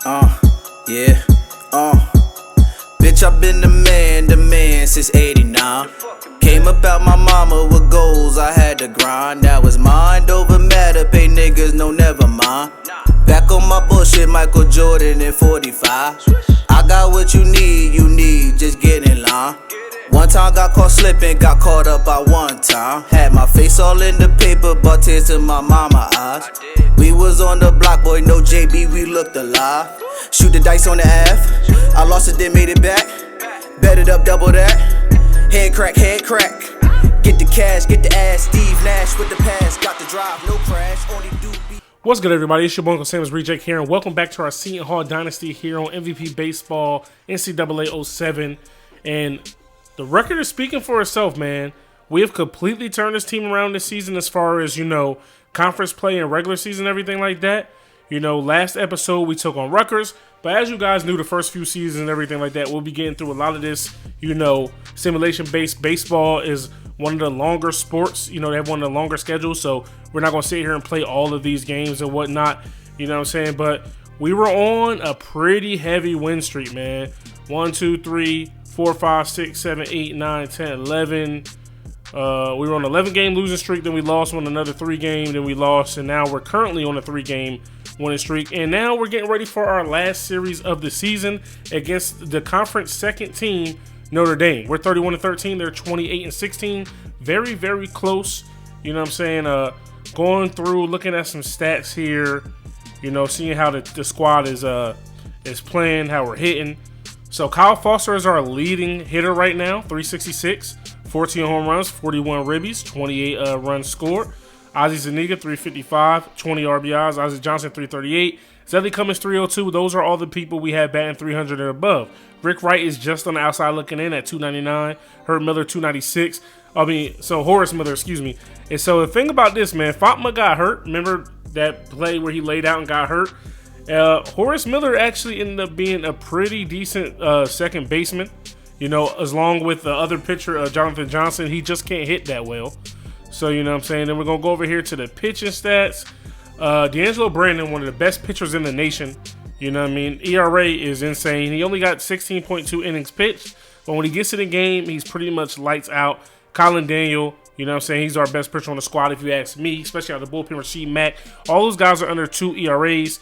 Yeah, bitch, I've been the man since 89. Came up out my mama with goals, I had to grind. That was mind over matter, pay niggas, no never mind. Back on my bullshit, Michael Jordan in 45. I got what you need, just get in line. One time got caught slipping, got caught up by one time. Had my face all in the paper, brought tears in my mama eyes. We was on the block, boy, no JB, we looked alive. Shoot the dice on the F, I lost it, then made it back. Bet it up, double that. Head crack, get the cash, get the ass. Steve Nash with the pass, got the drive, no crash, only do beat. What's good, everybody? It's your boy UncleSamsReject here, and welcome back to our Seton Hall Dynasty here on MVP Baseball NCAA 07. And the record is speaking for itself, man. We have completely turned this team around this season as far as, conference play and regular season, everything like that. Last episode we took on Rutgers, but as you guys knew, the first few seasons and everything like that, we'll be getting through a lot of this, simulation-based baseball is one of the longer sports. They have one of the longer schedules, so we're not going to sit here and play all of these games and whatnot, But we were on a pretty heavy win streak, man. 1, 2, 3, 4, 5, 6, 7, 8, 9, 10, 11. We were on an 11-game losing streak, then we lost on another 3-game, then we lost, and now we're currently on a 3-game winning streak. And now we're getting ready for our last series of the season against the conference second team, Notre Dame. We're 31-13, they're 28-16. Very, very close. Going through, looking at some stats here, seeing how the squad is playing, how we're hitting. So Kyle Foster is our leading hitter right now, 366, 14 home runs, 41 ribbies, 28 runs scored. Ozzie Zuniga, 355, 20 RBIs. Ozzie Johnson, 338. Zedley Cummins, 302. Those are all the people we have batting 300 and above. Rick Wright is just on the outside looking in at 299. Herb Miller, 296. Horace Miller, excuse me. And so the thing about this, man, Fatma got hurt. Remember that play where he laid out and got hurt? Horace Miller actually ended up being a pretty decent second baseman. Along with the other pitcher, Jonathan Johnson, he just can't hit that well. So, Then we're going to go over here to the pitching stats. D'Angelo Brandon, one of the best pitchers in the nation. ERA is insane. He only got 16.2 innings pitched. But when he gets in the game, he's pretty much lights out. Colin Daniel, he's our best pitcher on the squad if you ask me, especially out of the bullpen. Rasheed Mack. All those guys are under 2 ERAs.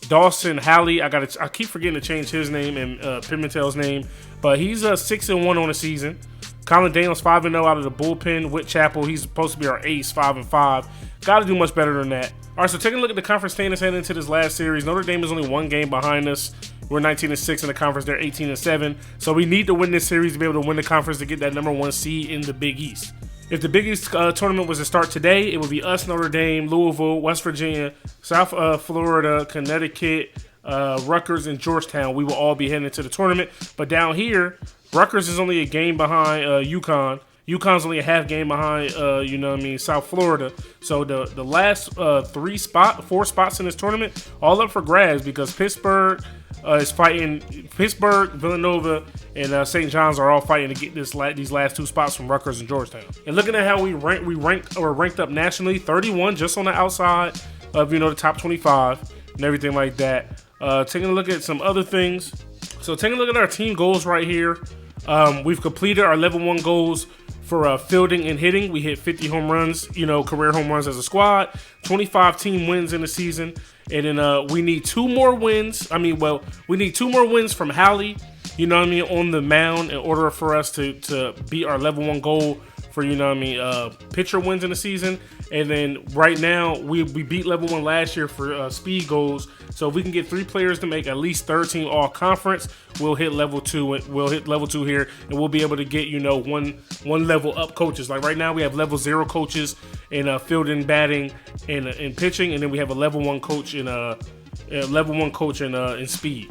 Dawson Halley, I keep forgetting to change his name and Pimentel's name, but he's 6-1 on the season. Colin Daniels 5-0 out of the bullpen. Whit Chapel, he's supposed to be our ace, 5-5. Got to do much better than that. All right, so taking a look at the conference standings heading into this last series. Notre Dame is only 1 game behind us. We're 19-6 in the conference. They're 18-7. So we need to win this series to be able to win the conference to get that number 1 seed in the Big East. If the Big East tournament was to start today, it would be us, Notre Dame, Louisville, West Virginia, South Florida, Connecticut, Rutgers, and Georgetown. We will all be heading into the tournament. But down here, Rutgers is only a game behind UConn. UConn's only a half game behind, South Florida. So the last 4 spots in this tournament, all up for grabs because Pittsburgh is fighting. Pittsburgh, Villanova, and St. John's are all fighting to get these last 2 spots from Rutgers and Georgetown. And looking at how we ranked up nationally, 31 just on the outside of the top 25 and everything like that. Taking a look at some other things. So taking a look at our team goals right here. We've completed our level 1 goals for fielding and hitting. We hit 50 home runs, career home runs as a squad, 25 team wins in the season. And then we need 2 more wins. We need 2 more wins from Halley, on the mound in order for us to beat our level 1 goal for, pitcher wins in the season. And then right now, we beat level 1 last year for speed goals. So if we can get 3 players to make at least 3rd team all conference, we'll hit level 2. We'll hit level 2 here, and we'll be able to get, one level up coaches. Like right now, we have level 0 coaches in fielding, batting, and pitching, and then we have a level 1 coach in in speed,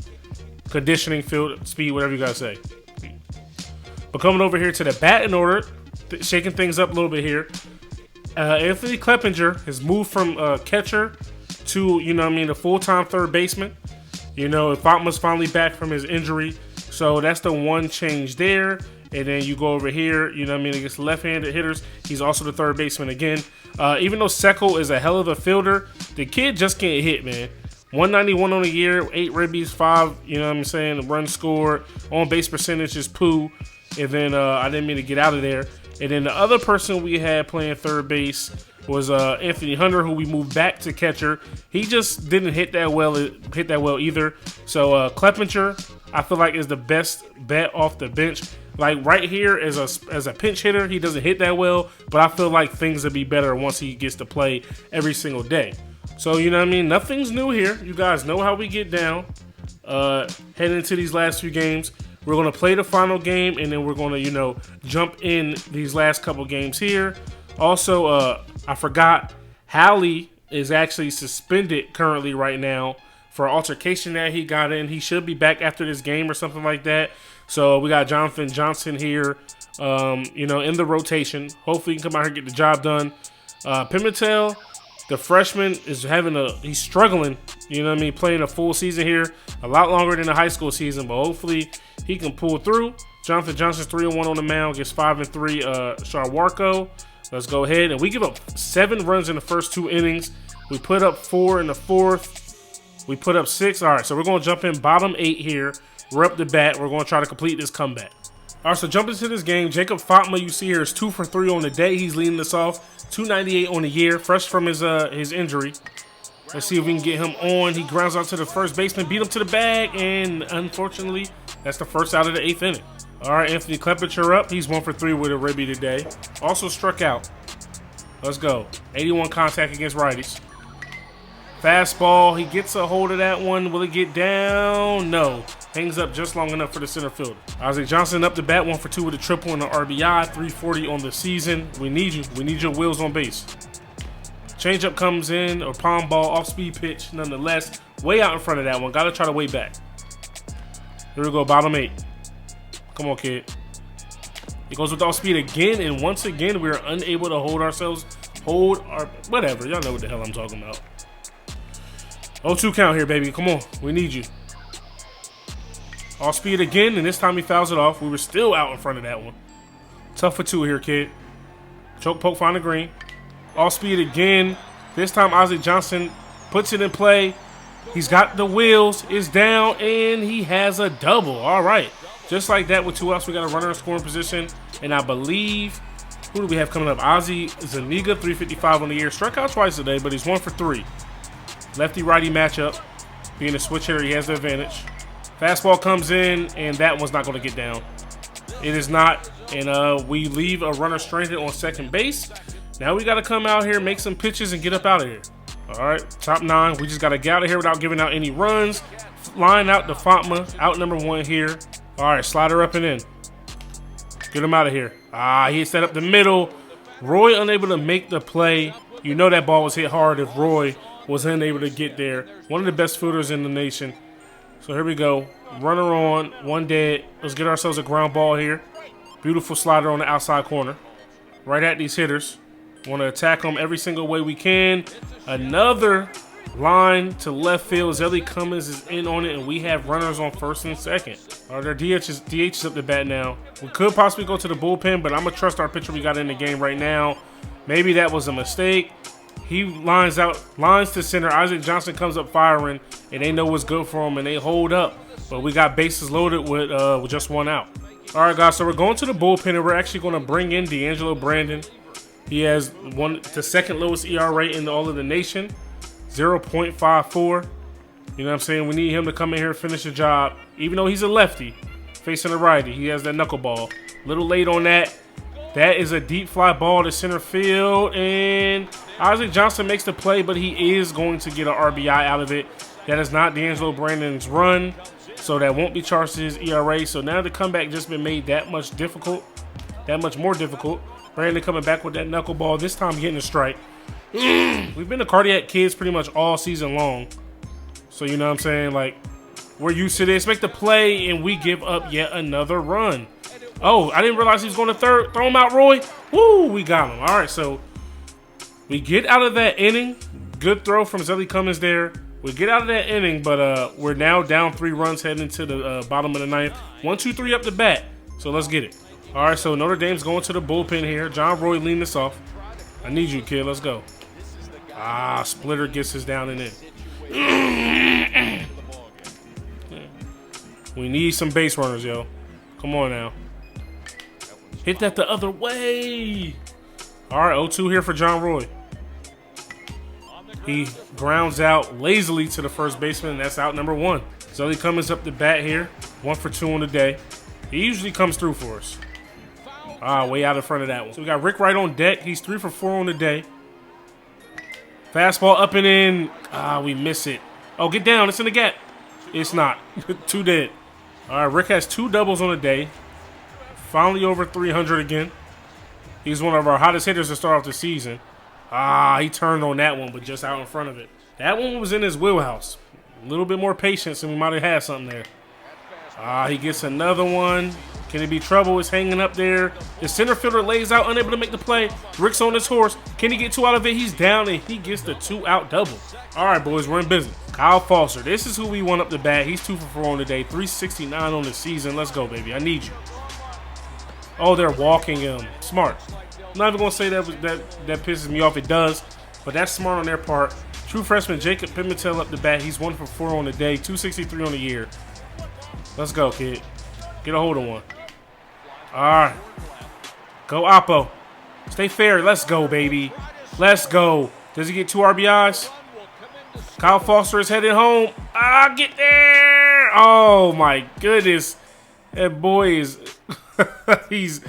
conditioning, field, speed, whatever you guys say. But coming over here to the batting order, shaking things up a little bit here. Anthony Kleppinger has moved from catcher to, a full-time 3rd baseman. Fatma's finally back from his injury. So that's the one change there. And then you go over here, against left-handed hitters. He's also the 3rd baseman again. Even though Seckel is a hell of a fielder, the kid just can't hit, man. 191 on the year, 8 ribbies, 5, you know what I'm saying, run scored, on base percentage is poo. And then I didn't mean to get out of there. And then the other person we had playing third base was Anthony Hunter, who we moved back to catcher. He just didn't hit that well either. So Kleppinger, I feel like, is the best bet off the bench. Like right here as a pinch hitter, he doesn't hit that well, but I feel like things will be better once he gets to play every single day. So, you know what I mean? Nothing's new here. You guys know how we get down. Heading into these last few games, we're going to play the final game, and then we're going to, you know, jump in these last couple games here. Also, I forgot, Hallie is actually suspended currently right now for altercation that he got in. He should be back after this game or something like that. So we got Jonathan Johnson here, you know, in the rotation. Hopefully he can come out here and get the job done. Pimentel, the freshman, he's struggling, you know what I mean, playing a full season here, a lot longer than the high school season, but hopefully he can pull through. Jonathan Johnson's 3-1 on the mound, gets 5-3. Charwarko, let's go ahead. And we give up 7 runs in the first 2 innings. We put up 4 in the 4th. We put up 6. All right, so we're going to jump in bottom 8 here. We're up the bat. We're going to try to complete this comeback. All right, so jumping into this game, Jacob Fatma, you see here, is 2 for 3 on the day. He's leading us off. 298 on the year, fresh from his injury. Let's see if we can get him on. He grounds out to the first baseman, beat him to the bag, and unfortunately, that's the first out of the 8th inning. All right, Anthony Kleppinger up. He's 1 for 3 with a ribby today. Also struck out. Let's go. 81 contact against righties. Fastball. He gets a hold of that one. Will it get down? No. Hangs up just long enough for the center fielder. Isaac Johnson up the bat, 1 for 2 with a triple and an RBI. 340 on the season. We need you. We need your wheels on base. Changeup comes in, or palm ball, off-speed pitch, nonetheless. Way out in front of that one. Got to try to way back. Here we go, bottom 8. Come on, kid. It goes with off-speed again, and once again, we are unable to whatever. Y'all know what the hell I'm talking about. 0-2 count here, baby. Come on. We need you. Off speed again, and this time he fouls it off. We were still out in front of that one. Tough for 2 here, kid. Choke poke, find the green. Off speed again. This time Isaac Johnson puts it in play. He's got the wheels. It's down, and he has a double. All right. Just like that with 2 outs, we got a runner in scoring position. And I believe, who do we have coming up? Ozzy Zuniga, 355 on the year. Struck out twice today, but he's 1 for 3. Lefty-righty matchup. Being a switch hitter, he has the advantage. Fastball comes in, and that one's not going to get down. It is not, and we leave a runner stranded on second base. Now we got to come out here, make some pitches, and get up out of here. All right, top 9. We just got to get out of here without giving out any runs. Line out to Fatma, out number 1 here. All right, slider up and in. Get him out of here. He hits that up the middle. Roy unable to make the play. You know that ball was hit hard if Roy was unable to get there. One of the best fielders in the nation. So here we go. Runner on, 1 dead. Let's get ourselves a ground ball here. Beautiful slider on the outside corner. Right at these hitters. Want to attack them every single way we can. Another line to left field. Zelly Cummins is in on it, and we have runners on first and second. All right, their DH is up the bat now. We could possibly go to the bullpen, but I'm going to trust our pitcher we got in the game right now. Maybe that was a mistake. He lines to center. Isaac Johnson comes up firing, and they know what's good for him, and they hold up. But we got bases loaded with just 1 out. All right, guys, so we're going to the bullpen, and we're actually going to bring in D'Angelo Brandon. He has the second lowest ERA in all of the nation, 0.54. You know what I'm saying? We need him to come in here and finish the job. Even though he's a lefty, facing a righty, he has that knuckleball. A little late on that. That is a deep fly ball to center field, and Isaac Johnson makes the play, but he is going to get an RBI out of it. That is not D'Angelo Brandon's run, so that won't be charged to his ERA. So now the comeback just been made that much more difficult. Brandon coming back with that knuckleball, this time getting a strike. We've been the cardiac kids pretty much all season long. So you know what I'm saying? Like, we're used to this. Make the play, and we give up yet another run. Oh, I didn't realize he was going to third. Throw him out, Roy. Woo, we got him. All right, so we get out of that inning. Good throw from Zelly Cummins there. We get out of that inning, but we're now down 3 runs heading into the bottom of the 9th. 1, 2, 3 up the bat. So let's get it. All right, so Notre Dame's going to the bullpen here. John Roy leading this off. I need you, kid. Let's go. Splitter gets us down and in. We need some base runners, yo. Come on now. Hit that the other way. All right, 0-2 here for John Roy. He grounds out lazily to the first baseman. That's out number 1. Zelly Cummins up the bat here. 1 for 2 on the day. He usually comes through for us. Way out in front of that one. So we got Rick Wright on deck. He's 3 for 4 on the day. Fastball up and in. We miss it. Oh, get down. It's in the gap. It's not. 2 dead. All right, Rick has 2 doubles on the day. Finally over 300 again. He's one of our hottest hitters to start off the season. He turned on that one, but just out in front of it. That one was in his wheelhouse. A little bit more patience, and we might have had something there. He gets another one. Can it be trouble? It's hanging up there. The center fielder lays out, unable to make the play. Rick's on his horse. Can he get 2 out of it? He's down, and he gets the 2-out double. All right, boys, we're in business. Kyle Foster. This is who we want up the bat. He's 2 for 4 on the day. 369 on the season. Let's go, baby. I need you. Oh, they're walking him. Smart. I'm not even going to say that pisses me off. It does, but that's smart on their part. True freshman Jacob Pimentel up the bat. He's 1 for 4 on the day. 263 on the year. Let's go, kid. Get a hold of one. All right. Go, Oppo. Stay fair. Let's go, baby. Let's go. Does he get 2 RBIs? Kyle Foster is headed home. Get there. Oh, my goodness. That boy is... he's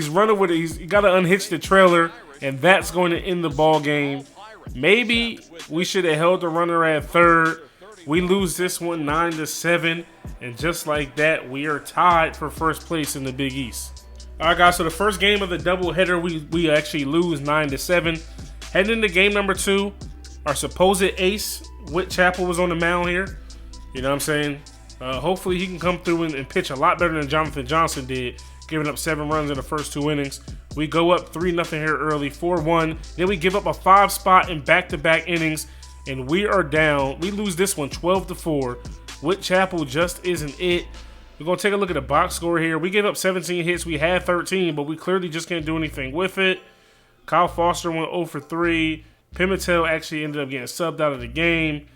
running with it. He's got to unhitch the trailer, and that's going to end the ball game. Maybe we should have held the runner at third. We lose this one 9-7, and just like that, we are tied for first place in the Big East. All right, guys. So the first game of the doubleheader, we actually lose 9-7. Heading into game number 2, our supposed ace, Whit Chapel, was on the mound here. You know what I'm saying? Hopefully he can come through and pitch a lot better than Jonathan Johnson did, giving up 7 runs in the first 2 innings. We go up 3-0 here early, 4-1. Then we give up a 5 spot in back-to-back innings, and we are down. We lose this one 12-4. Whit Chapel just isn't it. We're going to take a look at the box score here. We gave up 17 hits. We had 13, but we clearly just can't do anything with it. Kyle Foster went 0 for 3. Pimentel actually ended up getting subbed out of the game.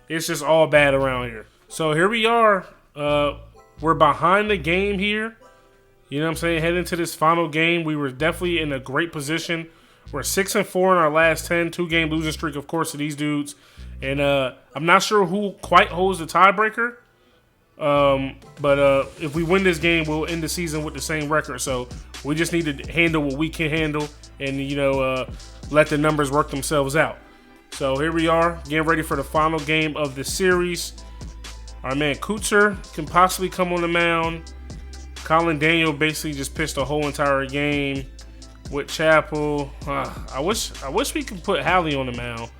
It's just all bad around here. So here we are. We're behind the game here. You know what I'm saying? Heading into this final game, we were definitely in a great position. We're 6-4 in our last 10, 2-game losing streak, of course, to these dudes. And I'm not sure who quite holds the tiebreaker. But if we win this game, we'll end the season with the same record. So we just need to handle what we can handle and, let the numbers work themselves out. So here we are, getting ready for the final game of the series. Our man Kutzer can possibly come on the mound. Colin Daniel basically just pitched the whole entire game. With Chapel, I wish we could put Hallie on the mound.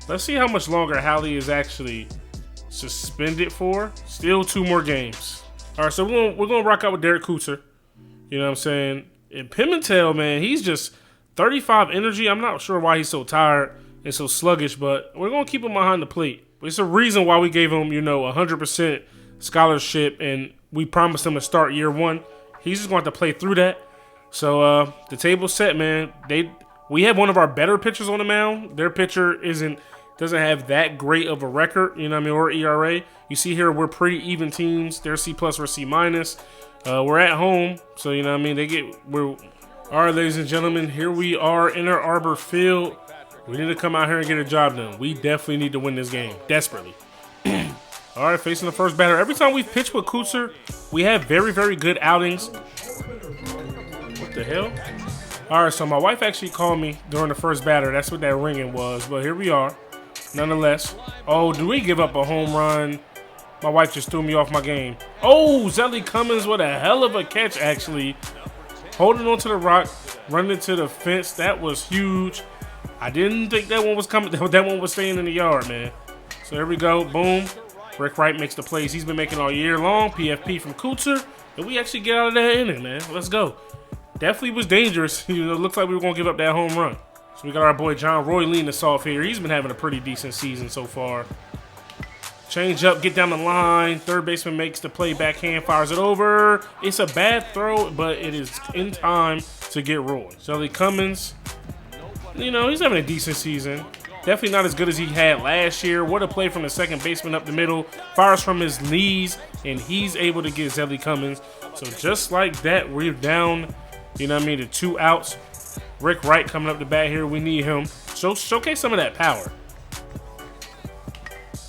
Let's see how much longer Hallie is actually suspended for. Still 2 more games. All right, so we're gonna rock out with Derek Kutzer. You know what I'm saying? And Pimentel, man, he's just 35 energy. I'm not sure why he's so tired and so sluggish, but we're gonna keep him behind the plate. It's a reason why we gave him, 100% scholarship, and we promised him to start year 1. He's just going to have to play through that. So the table's set, man. We have one of our better pitchers on the mound. Their pitcher doesn't have that great of a record, or ERA. You see here, we're pretty even teams. They're C+, we're C-. We're at home, so all right, ladies and gentlemen, here we are in our Arbor Field. We need to come out here and get a job done. We definitely need to win this game, desperately. All right, facing the first batter. Every time we've pitched with Kutzer, we have very, very good outings. What the hell? All right, so my wife actually called me during the first batter. That's what that ringing was, but here we are, nonetheless. Oh, do we give up a home run? My wife just threw me off my game. Oh, Zelly Cummins with a hell of a catch, actually. Holding on to the rock, running into the fence. That was huge. I didn't think that one was coming. That one was staying in the yard, man. So here we go. Boom. Rick Wright makes the plays he's been making all year long. PFP from Kutzer. And we actually get out of that inning, man. Let's go. Definitely was dangerous. It looks like we were going to give up that home run. So we got our boy John Roy leading us off here. He's been having a pretty decent season so far. Change up, get down the line. Third baseman makes the play, backhand, fires it over. It's a bad throw, but it is in time to get rolling. Zelly Cummins, he's having a decent season. Definitely not as good as he had last year. What a play from the second baseman up the middle. Fires from his knees, and he's able to get Zelly Cummings. So just like that, we're down, you know what I mean, to 2 outs. Rick Wright coming up the bat here. We need him. Showcase some of that power.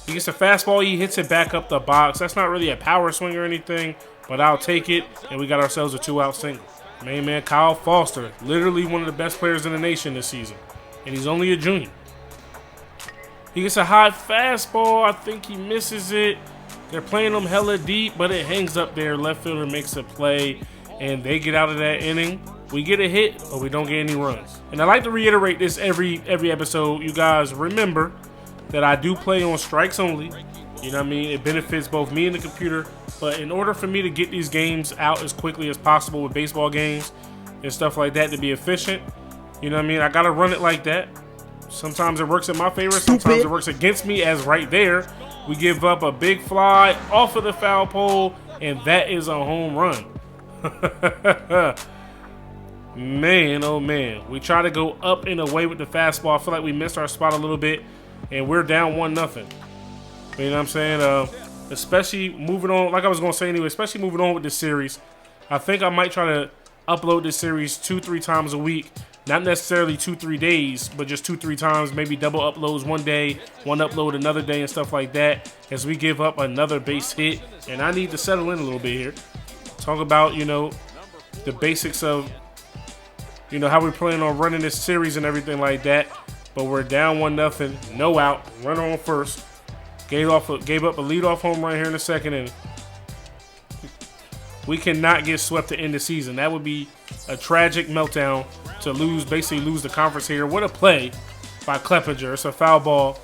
He gets a fastball. He hits it back up the box. That's not really a power swing or anything, but I'll take it. And we got ourselves a 2-out single. Main man Kyle Foster, literally one of the best players in the nation this season. And he's only a junior. He gets a high fastball. I think he misses it. They're playing him hella deep, but it hangs up there. Left fielder makes a play, and they get out of that inning. We get a hit, but we don't get any runs. And I like to reiterate this every episode. You guys remember that I do play on strikes only. You know what I mean? It benefits both me and the computer. But in order for me to get these games out as quickly as possible with baseball games and stuff like that to be efficient, you know what I mean? I got to run it like that. Sometimes it works in my favor. Sometimes it works against me, as right there. We give up a big fly off of the foul pole, and that is a home run. Man, oh man. We try to go up and away with the fastball. I feel like we missed our spot a little bit, and we're down 1-0. You know what I'm saying? Especially moving on, like I was going to say anyway, especially moving on with this series. I think I might try to upload this series 2-3 times a week. Not necessarily 2-3 days, but just 2-3 times, maybe double uploads one day, one upload another day and stuff like that, as we give up another base hit. And I need to settle in a little bit here. Talk about, you know, the basics of, you know, how we're planning on running this series and everything like that. But we're down 1-0, no out, runner on first. Gave up a leadoff home run here in the second inning. We cannot get swept to end the season. That would be a tragic meltdown to basically lose the conference here. What a play by Kleppinger. It's a foul ball.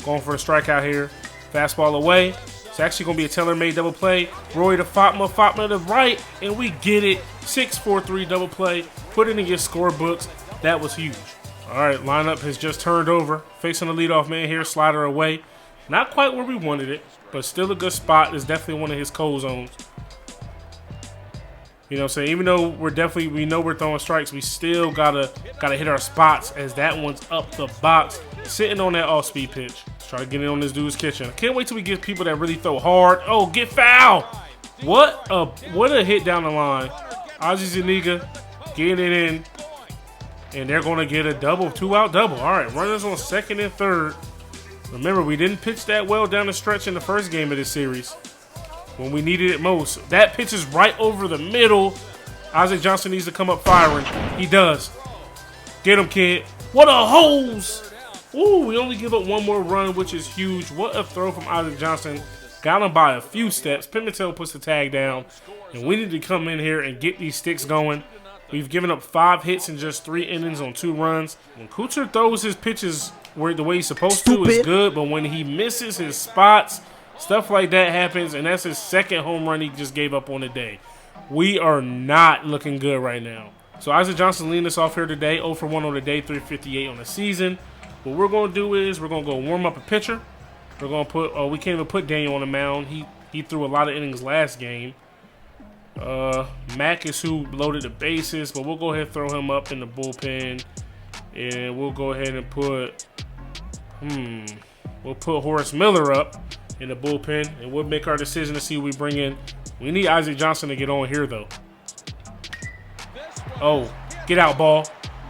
Going for a strikeout here. Fastball away. It's actually going to be a tailor-made double play. Roy to Fatma, Fatma to right, and we get it. 6-4-3 double play. Put it in your scorebooks. That was huge. All right, lineup has just turned over. Facing the leadoff man here, slider away. Not quite where we wanted it, but still a good spot. It's definitely one of his cold zones. You know what I'm saying? Even though we know we're throwing strikes, we still gotta hit our spots, as that one's up the box, sitting on that off-speed pitch. Try to get it on this dude's kitchen. I can't wait till we get people that really throw hard. Oh, get foul! What a hit down the line. Ozzie Zuniga getting it in, and they're gonna get a double, 2-out double. All right, runners on second and third. Remember, we didn't pitch that well down the stretch in the first game of this series when we needed it most. That pitch is right over the middle. Isaac Johnson needs to come up firing. He does. Get him, kid. What a hose! Ooh, we only give up one more run, which is huge. What a throw from Isaac Johnson. Got him by a few steps. Pimentel puts the tag down, and we need to come in here and get these sticks going. We've given up 5 hits in just 3 innings on 2 runs. When Kuchar throws his pitches the way he's supposed to, it's good, but when he misses his spots, stuff like that happens, and that's his second home run he just gave up on the day. We are not looking good right now. So Isaac Johnson leading us off here today, 0 for 1 on the day, 358 on the season. What we're going to do is we're going to go warm up a pitcher. We're going to put, we can't even put Daniel on the mound. He threw a lot of innings last game. Mack is who loaded the bases, but we'll go ahead and throw him up in the bullpen. And we'll go ahead and put, we'll put Horace Miller up in the bullpen, and we'll make our decision to see who we bring in. We need Isaac Johnson to get on here, though. Oh, get out, ball.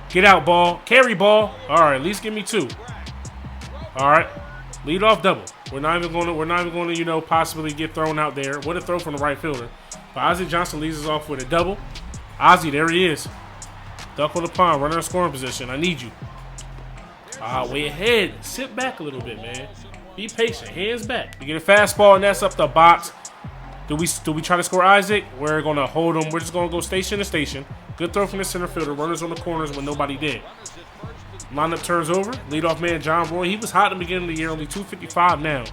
Get out, ball. Carry ball. All right, at least give me 2. All right, lead off double. We're not even going to, you know, possibly get thrown out there. What a throw from the right fielder. But Isaac Johnson leads us off with a double. Ozzie, there he is. Duck on the pond, runner in scoring position. I need you. Way ahead. Sit back a little bit, man. Be patient. Hands back. We get a fastball, and that's up the box. Do we try to score Isaac? We're going to hold him. We're just going to go station to station. Good throw from the center fielder. Runners on the corners when nobody did. Lineup turns over. Leadoff man John Roy. He was hot in the beginning of the year. Only 255 now.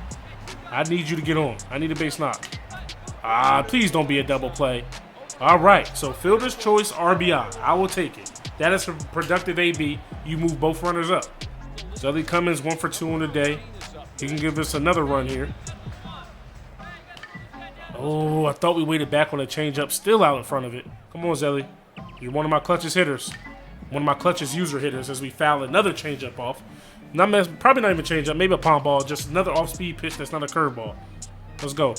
I need you to get on. I need a base knock. Please don't be a double play. All right. So fielder's choice RBI. I will take it. That is a productive AB. You move both runners up. Zelly Cummings 1 for 2 on the day. He can give us another run here. Oh, I thought we waited back on a changeup. Still out in front of it. Come on, Zelly. You're one of my clutchest hitters. One of my clutchest user hitters as we foul another changeup off. Probably not even change up. Maybe a pom ball. Just another off-speed pitch that's not a curveball. Let's go.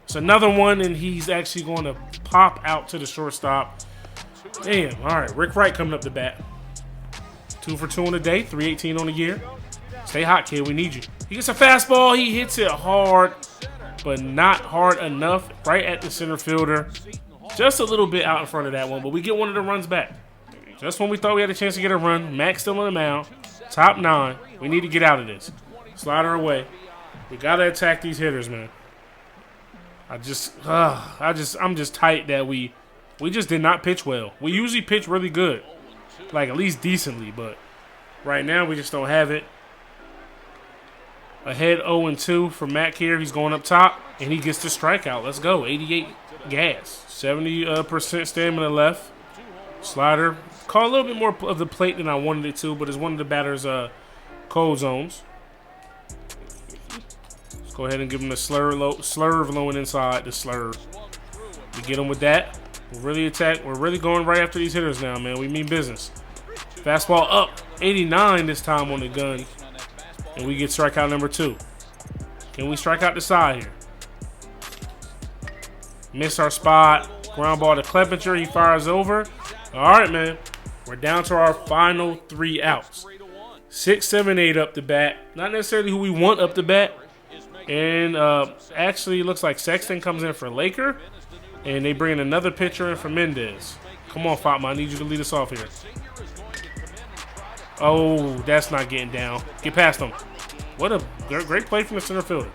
It's another one, and he's actually going to pop out to the shortstop. Damn. All right, Rick Wright coming up the bat. 2 for 2 on the day, 318 on the year. Stay hot, kid. We need you. He gets a fastball. He hits it hard, but not hard enough. Right at the center fielder. Just a little bit out in front of that one, but we get one of the runs back. Just when we thought we had a chance to get a run, Max still on the mound. Top 9. We need to get out of this. Slider away. We gotta attack these hitters, man. I'm just tight that we just did not pitch well. We usually pitch really good, like at least decently, but right now we just don't have it. Ahead 0-2 for Mac here. He's going up top, and he gets the strikeout. Let's go. 88 gas. 70% stamina left. Slider. Caught a little bit more of the plate than I wanted it to, but it's one of the batter's cold zones. Let's go ahead and give him the slurve low and inside the slurve. We get him with that. We're really attack. We're really going right after these hitters now, man. We mean business. Fastball up. 89 this time on the gun. And we get strikeout number 2. Can we strike out the side here? Miss our spot. Ground ball to Clevenger. He fires over. All right, man. We're down to our final 3 outs. 6, 7, 8 up the bat. Not necessarily who we want up the bat. And actually, it looks like Sexton comes in for Laker. And they bring in another pitcher in for Mendez. Come on, Fatma. I need you to lead us off here. Oh, that's not getting down. Get past him. What a great play from the center fielder.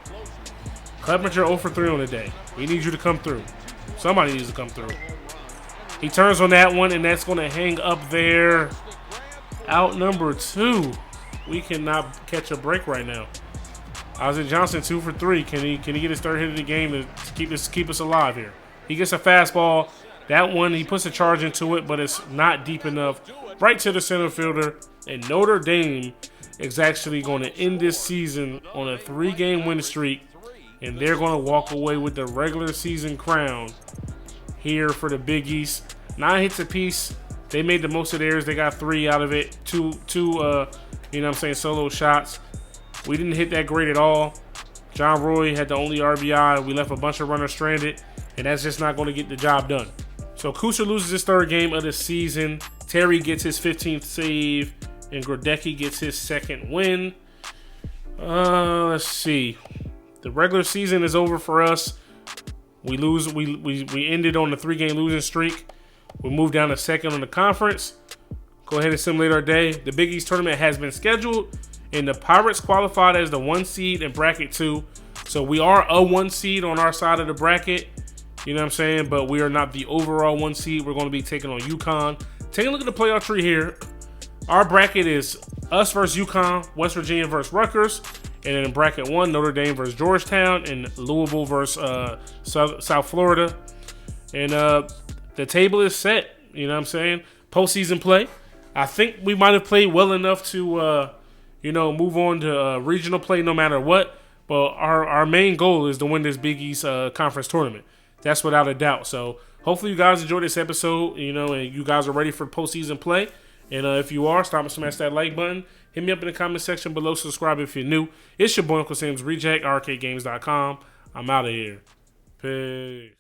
Clevenger 0 for 3 on the day. We need you to come through. Somebody needs to come through. He turns on that one, and that's going to hang up there. Out number 2. We cannot catch a break right now. Isaac Johnson 2 for 3. Can he get his 3rd hit of the game to keep us alive here? He gets a fastball. That one, he puts a charge into it, but it's not deep enough. Right to the center fielder. And Notre Dame is actually going to end this season on a 3-game win streak. And they're going to walk away with the regular season crown here for the Big East. 9 hits apiece. They made the most of theirs. They got 3 out of it. Two solo shots. We didn't hit that great at all. John Roy had the only RBI. We left a bunch of runners stranded, and that's just not going to get the job done. So Kuchar loses his 3rd game of the season. Terry gets his 15th save, and Grodecki gets his 2nd win. Let's see. The regular season is over for us. We lose. We ended on the 3-game losing streak. We moved down to 2nd on the conference. Go ahead and simulate our day. The Big East tournament has been scheduled, and the Pirates qualified as the 1 seed in bracket 2. So we are a 1 seed on our side of the bracket. You know what I'm saying? But we are not the overall 1 seed. We're going to be taking on UConn. Take a look at the playoff tree here. Our bracket is us versus UConn, West Virginia versus Rutgers, and then in bracket 1, Notre Dame versus Georgetown, and Louisville versus South Florida. And the table is set. You know what I'm saying? Postseason play. I think we might have played well enough to, move on to regional play no matter what. But our main goal is to win this Big East conference tournament. That's without a doubt. So hopefully you guys enjoyed this episode, and you guys are ready for postseason play. And if you are, stop and smash that like button. Hit me up in the comment section below. Subscribe if you're new. It's your boy UncleSamsReject, arcadegames.com. I'm out of here. Peace.